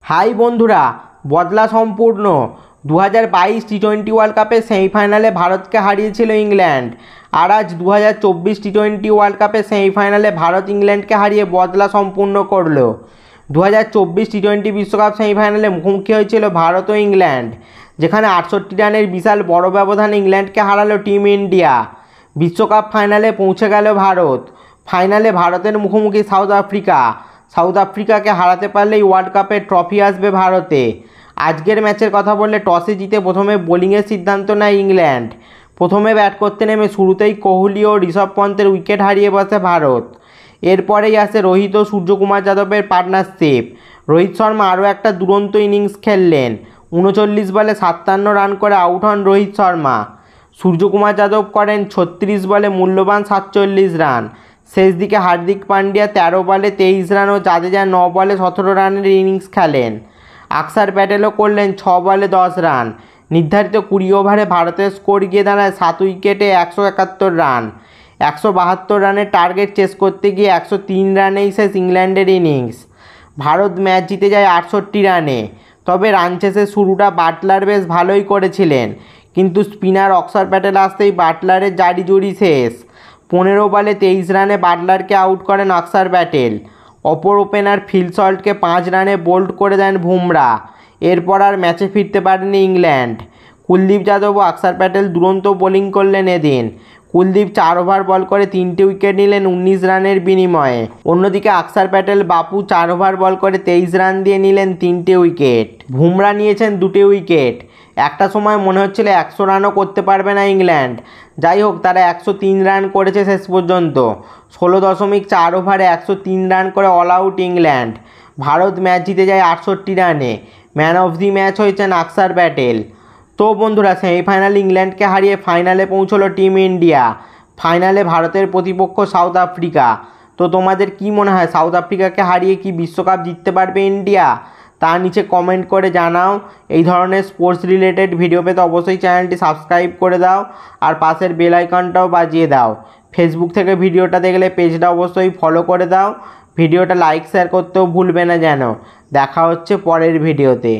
High বন্ধুরা, বদলা সম্পূর্ণ। 2022 টি-20 ওয়ার্ল্ড কাপের সেমিফাইনালে ভারতকে হারিয়েছিল ইংল্যান্ড, আর আজ 2024 টি-20 ওয়ার্ল্ড কাপের সেমিফাইনালে ভারত ইংল্যান্ডকে হারিয়ে বদলা সম্পূর্ণ করল। 2024 টি-20 বিশ্বকাপ সেমিফাইনালে মুখোমুখি হয়েছিল ভারত ও ইংল্যান্ড, যেখানে 68 রানের বিশাল বড় ব্যবধানে ইংল্যান্ডকে হারালো টিম ইন্ডিয়া। বিশ্বকাপ ফাইনালে পৌঁছে গেল ভারত। ফাইনালে ভারতের মুখোমুখি সাউথ আফ্রিকাকে হারাতে পারলেই ওয়ার্ল্ড কাপের ট্রফি আসবে ভারতে। আজকের ম্যাচের কথা বললে টসে জিতে প্রথমে বোলিংয়ের সিদ্ধান্ত নেয় ইংল্যান্ড। প্রথমে ব্যাট করতে নেমে শুরুতেই কোহলি ও ঋষভ পন্থের উইকেট হারিয়ে বসে ভারত। এরপরেই আসে রোহিত ও সূর্যকুমার যাদবের পার্টনারশিপ। রোহিত শর্মা আরও একটা দুরন্ত ইনিংস খেললেন। 39 বলে 57 রান করে আউট হন রোহিত শর্মা। সূর্যকুমার যাদব করেন 36 বলে মূল্যবান 47 রান। শেষ দিকে হার্দিক পান্ডিয়া 13 বলে 23 রান ও জাদেজা 9 বলে 17 রানের ইনিংস খেলেন। অক্ষর প্যাটেলও করলেন 6 বলে 10 রান। নির্ধারিত 20 ওভারে ভারতের স্কোর গিয়ে দাঁড়ায় 7 উইকেটে 171 রান। 172 রানের টার্গেট চেস করতে গিয়ে 103 রানেই শেষ ইংল্যান্ডের ইনিংস। ভারত ম্যাচ জিতে যায় 68 রানে। তবে রান চেসের শুরুটা বাটলার বেশ ভালোই করেছিলেন, কিন্তু স্পিনার অক্ষর প্যাটেল আসতেই বাটলারের জারিজুরি শেষ। 15 বলে 23 রানে বাটলারকে আউট করেন অক্ষর প্যাটেল। অপর ওপেনার ফিল সল্টকে 5 রানে বোল্ড করে দেন বুমরা। এরপর আর ম্যাচে ফিরতে পারেনি ইংল্যান্ড। কুলদীপ যাদব ও অক্ষর প্যাটেল দুরন্ত বোলিং করলেন এদিন। কুলদীপ 4 ওভার বল করে 3টে উইকেট নিলেন 19 রানের বিনিময়ে। অন্যদিকে অক্ষর প্যাটেল বাপু 4 ওভার বল করে 23 রান দিয়ে নিলেন 3টে উইকেট। বুমরা নিয়েছেন 2টে উইকেট। একটা সময় মনে হচ্ছিল 100 রানও করতে পারবে না ইংল্যান্ড। যাই হোক, তারা 103 রান করেছে শেষ পর্যন্ত। 16.4 ওভারে 103 রান করে all out England. Bharat match জিতে যায় 68 রানে। ম্যান অফ দি ম্যাচ হয়েছেন অক্ষর প্যাটেল। তো বন্ধুরা, সেমিফাইনালে ইংল্যান্ডকে হারিয়ে ফাইনালে পৌঁছলো টিম ইন্ডিয়া। ফাইনালে ভারতের প্রতিপক্ষ সাউথ আফ্রিকা। তো তোমাদের কি মনে হয়, সাউথ আফ্রিকাকে হারিয়ে কি বিশ্বকাপ জিততে পারবে ইন্ডিয়া? তা নিচে কমেন্ট করে জানাও। এই ধরনের স্পোর্টস রিলেটেড ভিডিও পেতে অবশ্যই চ্যানেলটি সাবস্ক্রাইব করে দাও, আর পাশের বেল আইকনটাও বাজিয়ে দাও। ফেসবুক থেকে ভিডিওটা দেখলে পেজটা অবশ্যই ফলো করে দাও। ভিডিওটা লাইক শেয়ার করতেও ভুলবে না যেন। দেখা হচ্ছে পরের ভিডিওতে।